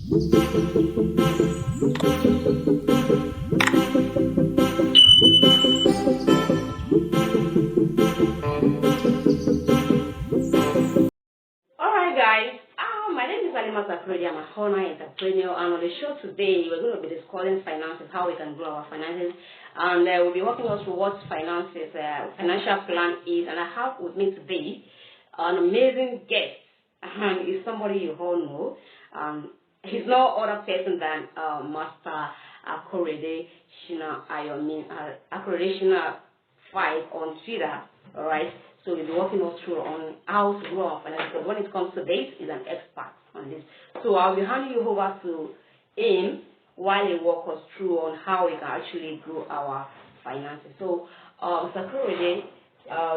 Alright guys, my name is Alima Zakrodi. I'm a honor entrepreneur, and on the show today we're going to be discussing finances, how we can grow our finances, and we'll be walking us through what finances, financial plan is. And I have with me today an amazing guest, and he's somebody you all know. He's no other person than Master Akorede Shina Ayomi, Akorede Shina 5 on Twitter. Alright, so we'll be walking us through on how to grow our finances, because when it comes to this, he's an expert on this. So I'll be handing you over to him while he walks us through on how we can actually grow our finances. So, Mr. Korede,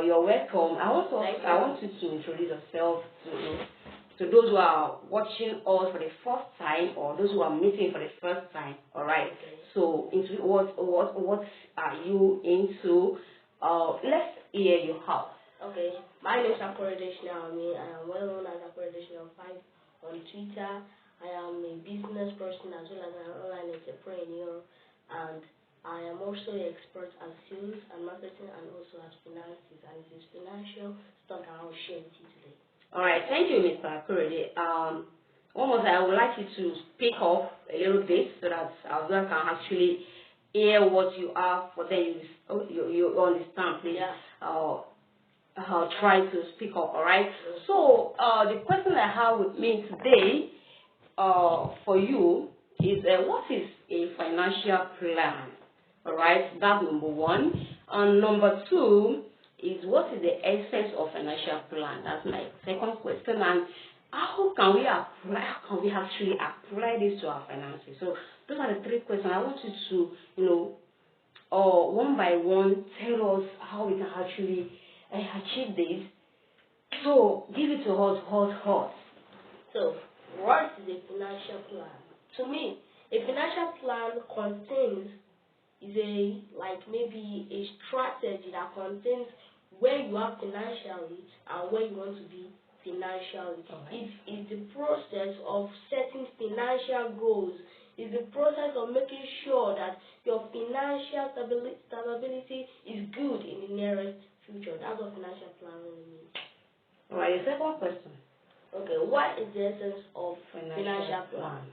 you're welcome. I want you to introduce yourself to those who are watching us for the first time, or those who are meeting for the first time. All right. So, into what are you into? Let's hear you out. Okay, my name is Akorede Shina Ayomi. I am well known as Akorede Shina 5 on Twitter. I am a business person as well as an online entrepreneur, and I am also an expert at sales and marketing and also at finances, and it is financial stuff that I will share with you today. All right, thank you, Mr. Akorede. Almost, I would like you to speak up a little bit so that our viewers can actually hear what you are, for then you understand, please. Yeah. Try to speak up, all right? So, the question I have with me today for you is what is a financial plan? All right, that's number one. And number two is what is the essence of financial plan? That's my second question. And how can we actually apply this to our finances? So those are the three questions. I want you to, one by one, tell us how we can actually achieve this. So give it to us hot. So, what is a financial plan? To me, a financial plan contains maybe a strategy that contains where you are financially and where you want to be financially. Okay. It is the process of setting financial goals. It's the process of making sure that your financial stability is good in the nearest future. That's what financial plan really means. All right, the second question. Okay, what is the essence of financial plan?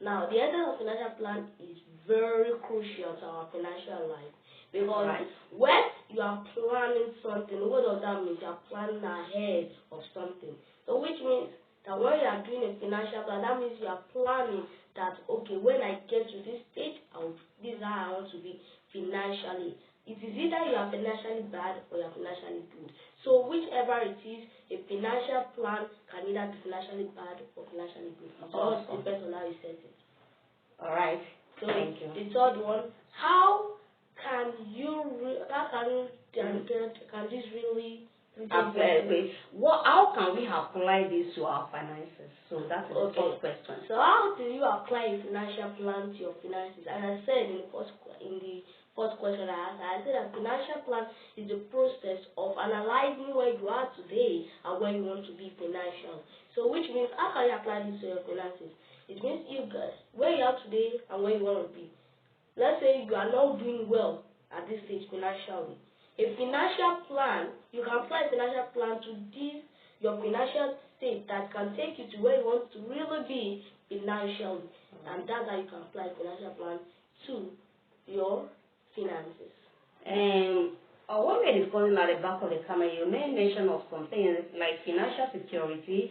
Now, the essence of financial plan is very crucial to our financial life, because when you are planning something, what does that mean? You are planning ahead of something. So, which means that when you are doing a financial plan, that means you are planning that, okay, when I get to this stage, this is how I want to be financially. It is either you are financially bad or you are financially good. So whichever it is, a financial plan can either be financially bad or financially good. It all depends on how you set it. All right. So Thank you. the third one, how can this really how can we apply this to our finances? So that's the first question. So how do you apply a financial plan to your finances? And I said in the first question I asked, I said that financial plan is the process of analyzing where you are today and where you want to be financially. So which means, how can you apply this to your finances? It means you guys, where you are today and where you want to be. Let's say you are not doing well at this stage financially. A financial plan, you can apply a financial plan to your financial state that can take you to where you want to really be financially. And that's how you can apply a financial plan to your finances. And when we're discussing at the back of the camera, you made mention of some things like financial security,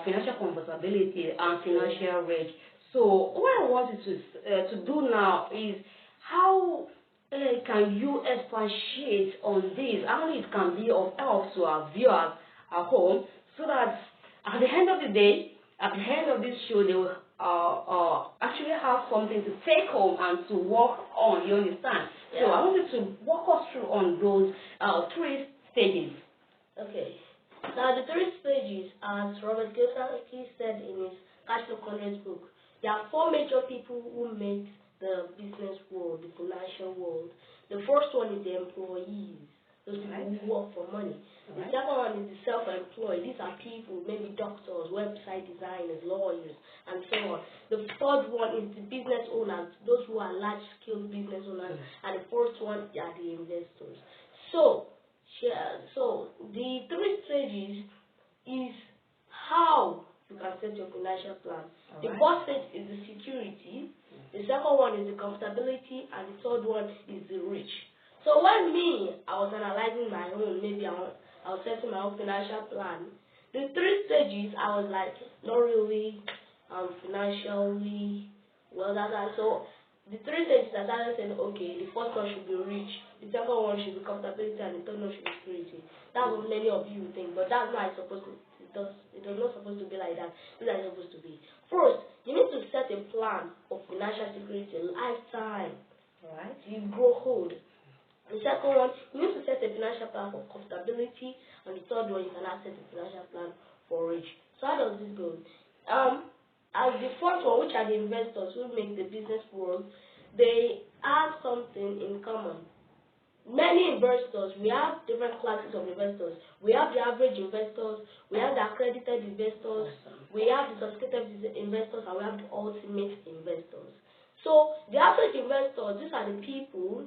financial comfortability, and financial risk. So what I want you to do now is how can you expatiate on this? How it can be of help to our viewers at home, so that at the end of the day, at the end of this show, they will actually have something to take home and to work on. You understand? Yeah. So I want you to walk us through on those 3 stages. Okay. Now the 3 stages, as Robert Kiyosaki said in his Cash Flow Content book, there are 4 major people who make the business world, the financial world. The first one is the employees. those people who work for money. The second one is the self-employed. These are people, maybe doctors, website designers, lawyers, and so on. The third one is the business owners, those who are large-scale business owners, and the fourth one are the investors. So the three stages is how you can set your financial plan. The first stage is the security, the second one is the comfortability, and the third one is the reach. So when I was analyzing my own, maybe I was setting my own financial plan, the three stages, I was like, not really financially well done. So the three stages, I started saying, okay, the first one should be reach, the second one should be comfortability, and the third one should be security. That's what many of you think, but that's not supposed to. It is not supposed to be like that. This is supposed to be. First, you need to set a plan of financial security, lifetime. Alright? You grow old. The second one, you need to set a financial plan for comfortability, and the third one, you cannot set a financial plan for reach. So how does this go? As the first one, which are the investors who make the business work, they have something in common. Many investors, we have different classes of investors. We have the average investors, we have the accredited investors, we have the sophisticated investors, and we have the ultimate investors. So the average investors, these are the people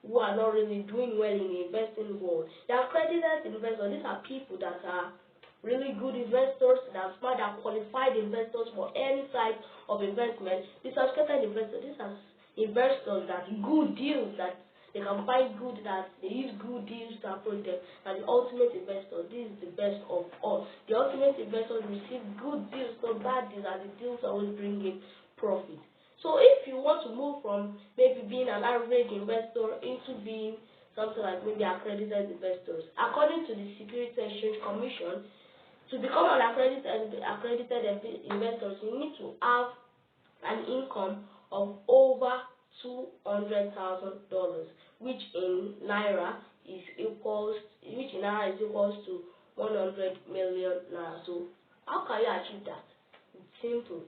who are not really doing well in the investing world. The accredited investors, these are people that are really good investors, that are smart, that are qualified investors for any type of investment. The sophisticated investors, these are investors that good deals, that they can find good, that they use good deals to approach them. And the ultimate investor, this is the best of all. The ultimate investors receive good deals, not bad deals, and the deals always bring in profit. So if you want to move from maybe being an average investor into being something like maybe accredited investors, according to the Securities Exchange Commission, to become an accredited investor, you need to have an income of over $200,000, which in naira is equals to 100 million naira. So how can you achieve that? It's simple.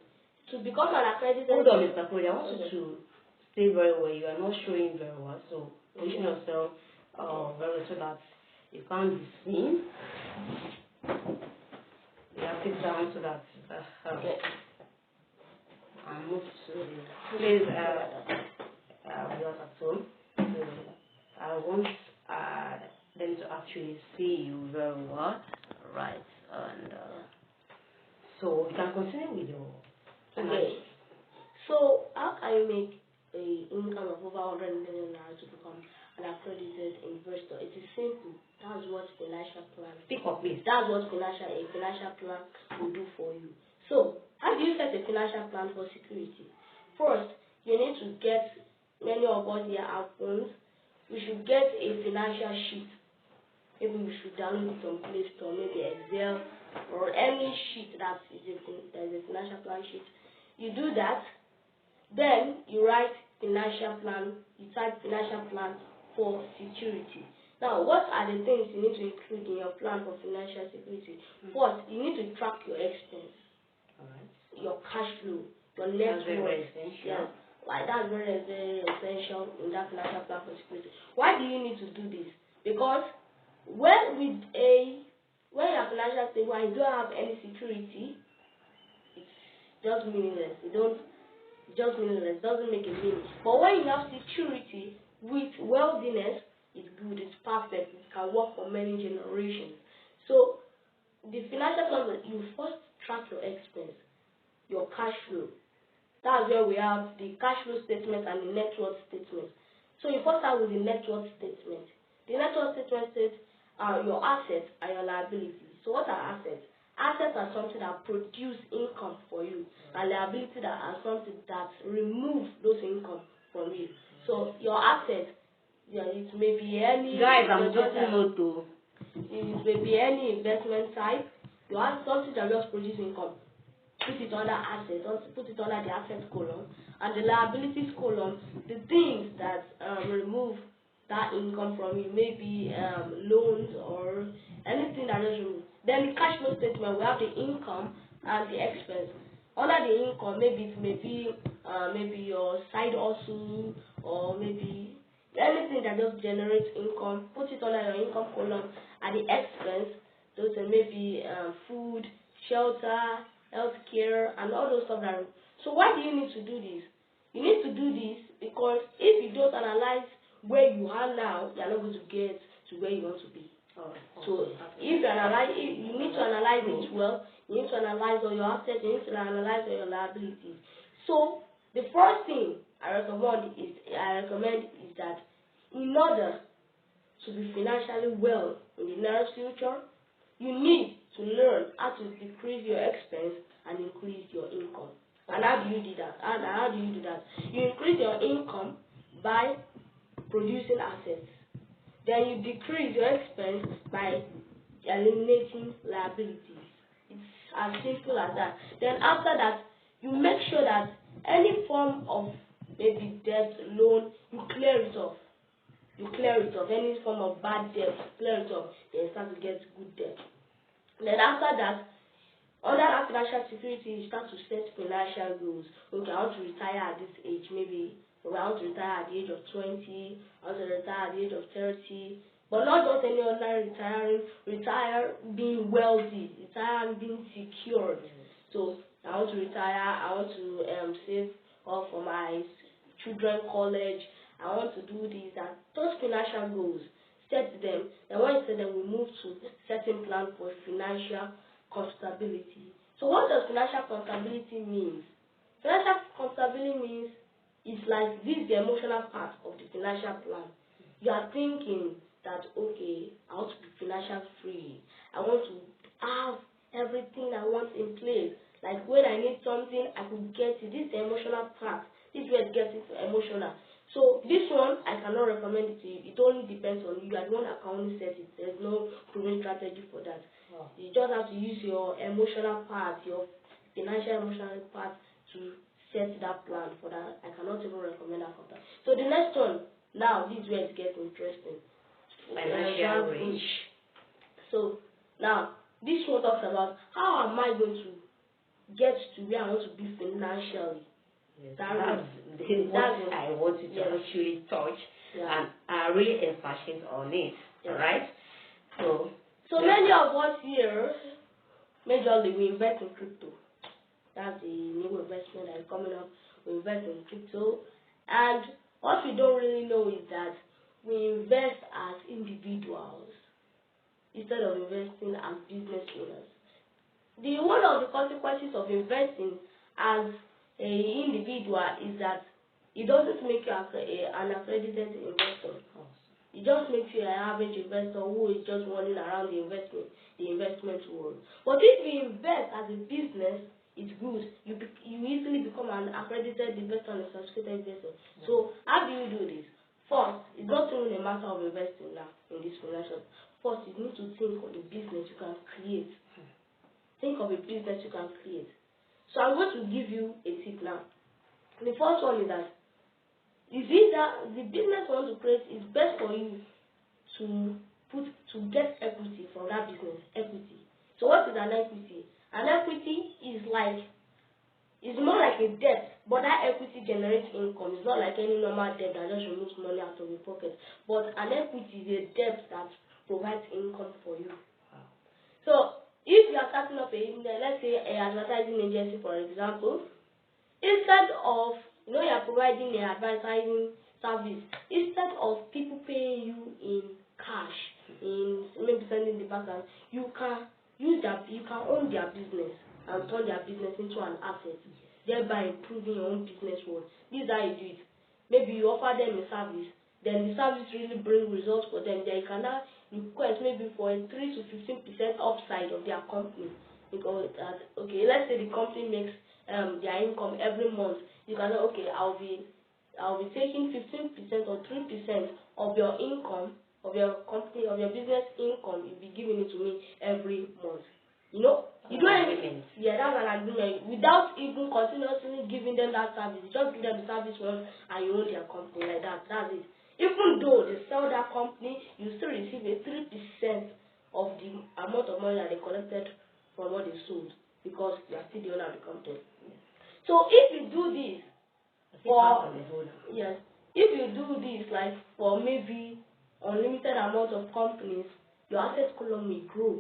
To become an accredited. Hold on, Mr. Cody. I want you to stay very well. You are not showing very well, so position yourself very well so that you can't be seen. You have to sit down so that I move to the place viewers at home. So I want them to actually see you very well, right? And so you can continue with your. Okay. So how can you make an income of over 100 million naira to become an accredited investor? It is simple. That's what financial plan. Speak up, please. That's what a financial plan will do for you. So how do you set a financial plan for security? First, you need to get, many of us here have phones. We should get a financial sheet. Maybe we should download it from Play Store, maybe Excel, or any sheet that is a financial plan sheet. You do that, then you write financial plan, you type financial plan for security. Now, what are the things you need to include in your plan for financial security? First, you need to track your expense, your cash flow, your net worth. Yeah, like that's very, very essential in that financial plan for security. Why do you need to do this? Because when your financial stable and you don't have any security, it's just meaningless. It doesn't make a meaning. But when you have security with wealthiness, it's good, it's perfect, it can work for many generations. So the financial plan, you first track your expense, your cash flow. That's where we have the cash flow statement and the net worth statement. So you first start with the net worth statement. The net worth statement says your assets and your liabilities. So what are assets? Assets are something that produce income for you, and liability that are something that remove those income from you. So your assets, it may be any. Guys, I'm just note to. It may be any investment type. You have something that just produce income. Put it under assets. Put it under the assets column, and the liabilities column. The things that remove that income from you, maybe loans or anything that just remove. Then the cash flow statement, we have the income and the expense. Under the income, maybe it may be maybe your side hustle, or maybe anything that just generates income, put it under your income column at the expense. Those are maybe food, shelter, healthcare, and all those stuff. So why do you need to do this? You need to do this because if you don't analyze where you are now, you are not going to get to where you want to be. So if you analyze, you need to analyze it well. You need to analyze all your assets. You need to analyze all your liabilities. So the first thing I recommend is that in order to be financially well in the near future, you need to learn how to decrease your expense and increase your income. And how do you do that? And how do you do that? You increase your income by producing assets. Then you decrease your expense by eliminating liabilities. It's as simple as that. Then after that, you make sure that any form of maybe debt, loan, you clear it off. You clear it off. Any form of bad debt, clear it off. Then start to get good debt. Then after that, under that financial security, you start to set financial goals. Okay, I want to retire at this age. Maybe I want to retire at the age of 20. I want to retire at the age of 30. But not just any ordinary retiring. Retire being wealthy. Retire being secured. So I want to retire. I want to save up for my children's college. I want to do this and those financial goals. Set them. Then when you set them, we move to setting plan for financial comfortability. So what does financial comfortability mean? Financial comfortability means it's like this, the emotional part of the financial plan. You are thinking that, okay, I want to be financially free. I want to have everything I want in place. Like when I need something, I could get it. This is the emotional part. This is where it gets into emotional. So this one, I cannot recommend it to you. It only depends on you. You are the one that can only set it. There's no proven strategy for that. You just have to use your emotional part, your financial emotional part to set that plan for that. I cannot even recommend that for that. So the next one, now this is where it gets interesting. Financial reach. So now this one talks about how am I going to get to where I want to be financially. Yes, that's what I want you to actually touch and really emphasize on it. All right. So many of us here, majorly we invest in crypto. That's the new investment that is coming up. We invest in crypto, and what we don't really know is that we invest as individuals instead of investing as business owners. One of the consequences of investing as an individual is that it doesn't make you an accredited investor. It just makes you an average investor who is just running around the investment world. But if you invest as a business, it's good. You easily become an accredited investor and a certificated investor. So how do you do this? First, it's not even a matter of investing now in this financial. First, you need to think of a business you can create. Think of a business you can create. So I'm going to give you a tip now. The first one is that the business you want to create is best for you to get equity from that business. Equity. So what is an equity? An equity is more like a debt, but that equity generates income. It's not like any normal debt that just removes money out of your pocket. But an equity is a debt that provides income for you. So if you are starting up let's say an advertising agency, for example, instead of you are providing an advertising service, instead of people paying you in cash, in maybe sending the back, you can own their business and turn their business into an asset, thereby improving your own business world. This is how you do it. Maybe you offer them a service, then the service really brings results for them. Then you can now request maybe for a 3 to 15% upside of their company. Because let's say the company makes their income every month. You can say, okay, I'll be taking 15% or 3% of your income, of your company, of your business income. You'll be giving it to me every month. You don't anything. Yeah, that's an agreement. Without even continuously giving them that service, you just give them the service once and you own their company like that. That's it. Even though they sell that company, you still receive a 3% of the amount of money that they collected from what they sold, because you are still the owner of the company. So if you do this, if you do this like for maybe unlimited amount of companies, your asset column will grow.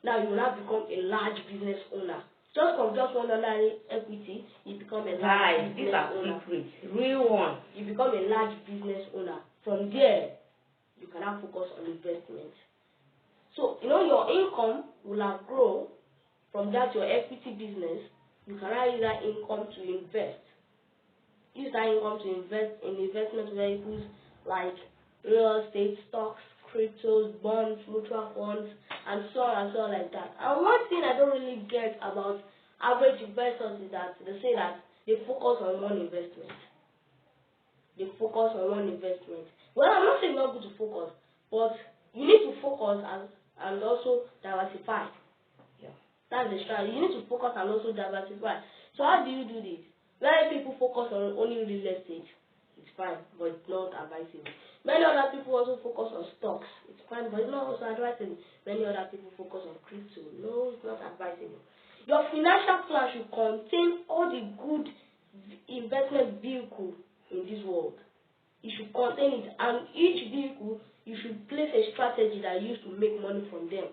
Now you will now become a large business owner. Just from just one ordinary equity, you become a large These business are owner. secrets, real one. You become a large business owner. From there, you can now focus on investment. So, your income will have grown from that your equity business. You can now use that income to invest. Use that income to invest in investment vehicles like real estate, stocks, cryptos, bonds, mutual funds, and so on like that. And one thing I don't really get about average investors is that they say that they focus on one investment. Well, I'm not saying not good to focus, but you need to focus and also diversify. Yeah. That's the strategy. You need to focus and also diversify. So how do you do this? Many people focus on only real estate. It's fine, but it's not advisable. Many other people also focus on stocks. It's fine, but it's not also advisable. Many other people focus on crypto. No, it's not advisable. Your financial plan should contain all the good investment vehicles in this world. You should contain it, and each vehicle you should place a strategy that you use to make money from them.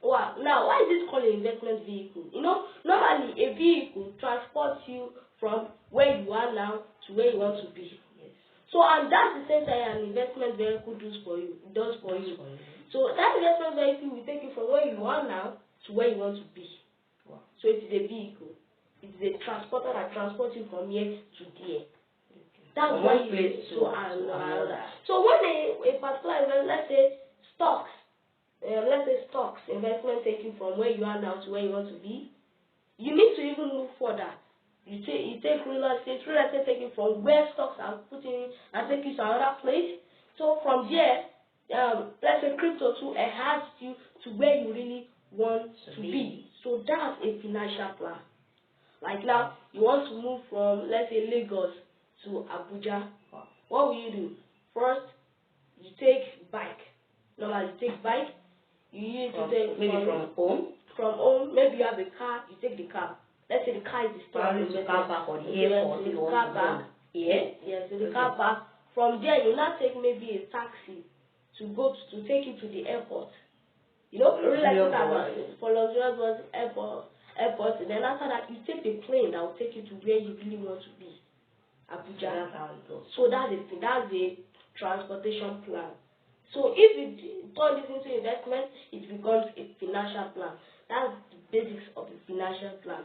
Wow. Now, why is this called an investment vehicle? Normally a vehicle transports you from where you are now to where you want to be. Yes. So, and that's the same thing an investment vehicle does for you. So that investment vehicle will take you from where you are now to where you want to be. Wow. So it is a vehicle. It is a transporter that transports you from here to there. That's why you place to another. So when a particular event, let's say stocks investment taking from where you are now to where you want to be, you need to even move further. You take real estate taking from where stocks are putting and take you to another place. So from there, let's say crypto too enhance you to where you really want to be. So that's a financial plan. Like now, you want to move from, let's say, Lagos to Abuja. What will you do? First, you take bike. Normally, you take bike. You use to take from home. From home, maybe you have a car. You take the car. Let's say the car is the store. The car park or the airport. The car park. Yes. Yes, so the car park. From there, you now take maybe a taxi to take you to the airport. For luxurious bus, airport. And then after that, you take the plane that will take you to where you really want to be. Abuja. That's how it goes. So that's the transportation plan. So if you turn this into investment, it becomes a financial plan. That's the basics of the financial plan.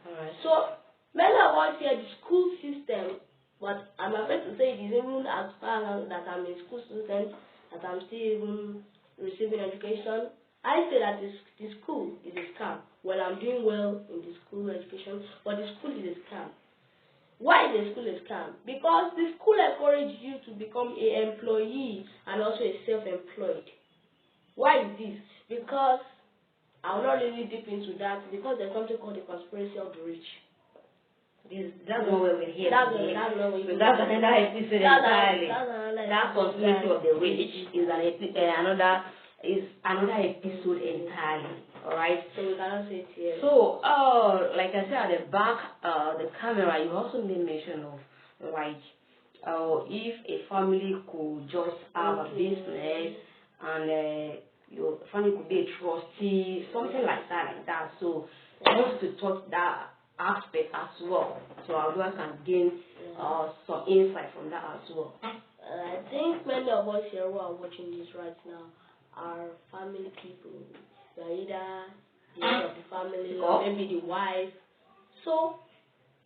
Alright. So many of us here the school system, but I'm afraid to say it is even as far as that I'm a school student, that I'm still even receiving education. I say that the school is a scam. Well, I'm doing well in the school education, but the school is a scam. Why is the school a scam? Because the school encourages you to become an employee and also a self-employed. Why is this? Because I will not really deep into that, because there's something called the conspiracy of the rich. That's not where we're here. That's another episode entirely. That conspiracy of the rich is another episode entirely. Alright? So we cannot say it here. So, like I said at the back, the camera, you also made mention of, like, if a family could just have a business and your family could be a trustee, something like that. So, I want to touch that aspect as well, so our viewers can gain some insight from that as well. I think many of us here who are watching this right now are family people. They're either the head of the family or maybe the wife. So,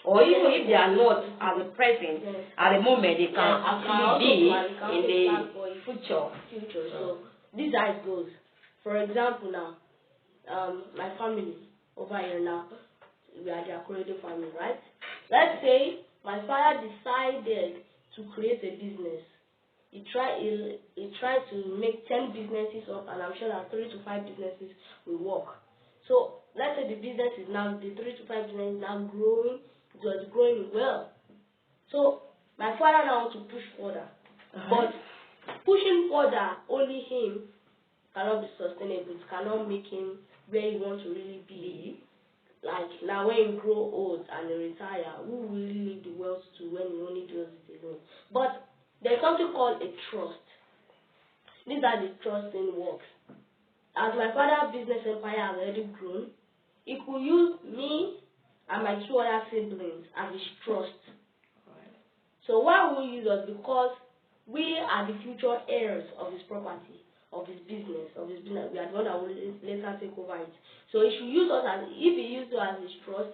or even if they are not at the present, at the moment, they can actually be in the future. So this is how it goes. For example, now, my family over here now, we are the Akorede family, right? Let's say my father decided to create a business. He tried to make 10 businesses up, and I'm sure that 3 to 5 businesses will work. So let's say the 3 to 5 business is now growing. It was growing well. So my father now wants to push further, but pushing further, only him cannot be sustainable. It cannot make him where he wants to really be. like now when you grow old and you retire, who will really leave the wealth to when you only do it alone? But there's something called a trust. These are the trust thing works. As my father's business empire has already grown, he could use me and my 2 other siblings as his trust. Right. So why will he use us? Because we are the future heirs of his property, of his business. We are the one that will later take over it. So he should use us as, if he uses us as his trust,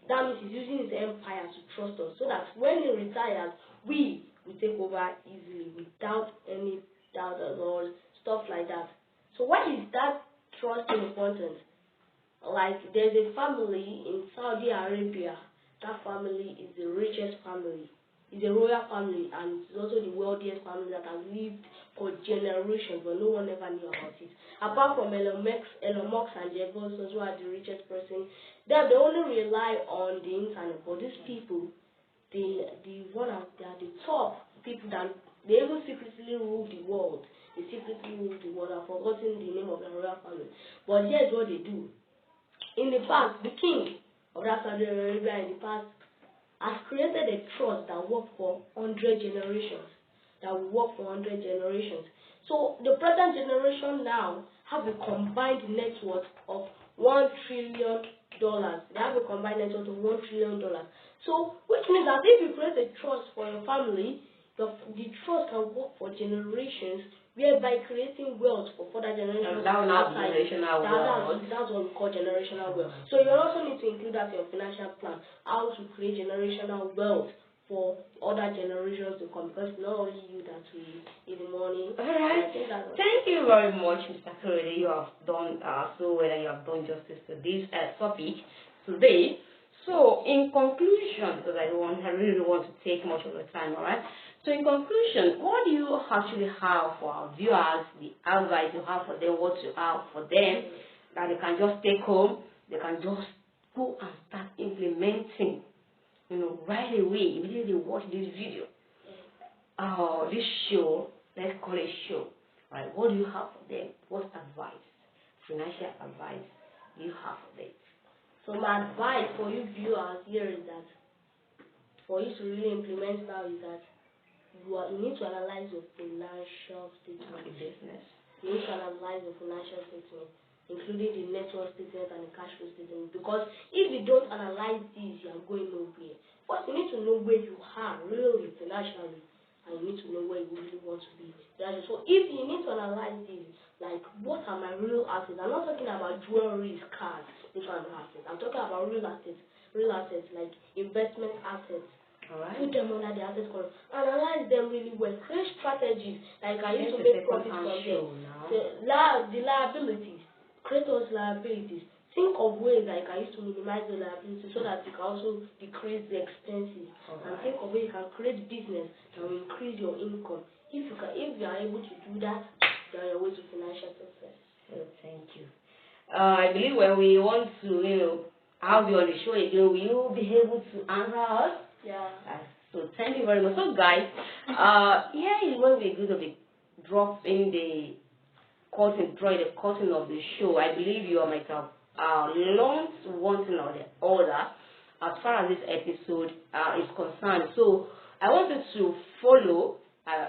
that means he's using his empire to trust us, so that when he retires, we will take over easily without any doubt at all, stuff like that. So why is that trust important? Like, there's a family in Saudi Arabia. That family is the richest family. It's a royal family, and it's also the wealthiest family that has lived for generations, but no one ever knew about it. Apart from Elon Musk and Jeff Bezos, who are the richest person, they only rely on the internet. But these people, they are the top people that they even secretly rule the world. They secretly rule the world. I've forgotten the name of the royal family. But here's what they do. In the past, the king of that Saudi Arabia in the past has created a trust that works for 100 generations. That will work for 100 generations. So the present generation now have a combined net worth of $1 trillion. They have a combined net worth of $1 trillion. So, which means that if you create a trust for your family, the trust can work for generations, whereby creating wealth for further generations. That will not be generational wealth. That's what we call generational wealth. So you also need to include that in your financial plan, how to create generational wealth for other generations to come, because not only you that will in the morning. Alright. Thank you very much, Mr. Korede. You have done so well, and you have done justice to this topic today. So, in conclusion, because I really don't want to take much of your time, alright? So, in conclusion, what do you actually have for our viewers, the advice you have for them, what you have for them, that they can just take home, they can just go and start implementing, right away, immediately they watch this video, this show, let's call it show, right? What do you have for them? What advice, financial advice do you have for them? So my advice for you viewers here is that for you to really implement now is that you need to analyze your financial statement. Business. You need to analyze your financial statement, including the net worth statement and the cash flow statement. Because if you don't analyze these, you are going nowhere. First, you need to know where you are really financially, and you need to know where you really want to be. So if you need to analyze these, like what are my real assets? I'm not talking about jewelry, cars, these kind of assets. I'm talking about real assets like investment assets. Alright. Put them under the asset column. Analyze them really well. Create strategies. Like I used to make profit from them. The liabilities. Create those liabilities. Think of ways like I used to minimize the liabilities so that you can also decrease the expenses. And think of ways you can create business that will increase your income. If you are able to do that, you are on your way to financial success. So thank you. I believe when we want to, have you on the show again, will you be able to answer us? Yeah. So thank you very much. So guys, here is when we're going to be dropping the curtain of the show. I believe you might have learned one thing or the other as far as this episode is concerned. So I want you to follow,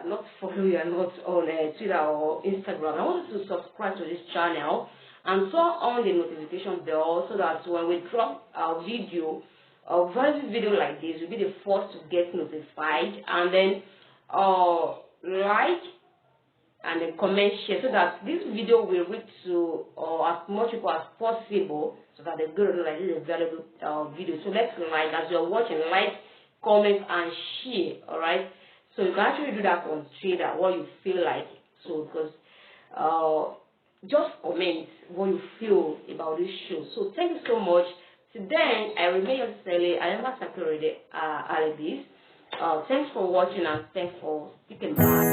not follow you are not on Twitter or Instagram. I want you to subscribe to this channel and turn on the notification bell so that when we drop our video, a video like this, you'll be the first to get notified, and then like and then comment, share, so that this video will reach to as much people as possible, so that they go to like this is a valuable video. So let's like, as you're watching, like, comment and share. All right. So you can actually do that on Twitter, what you feel like. So because just comment what you feel about this show. So thank you so much. Today, I remain your Sally. I am Master Korede Alibis. Thanks for watching and thanks for sticking by.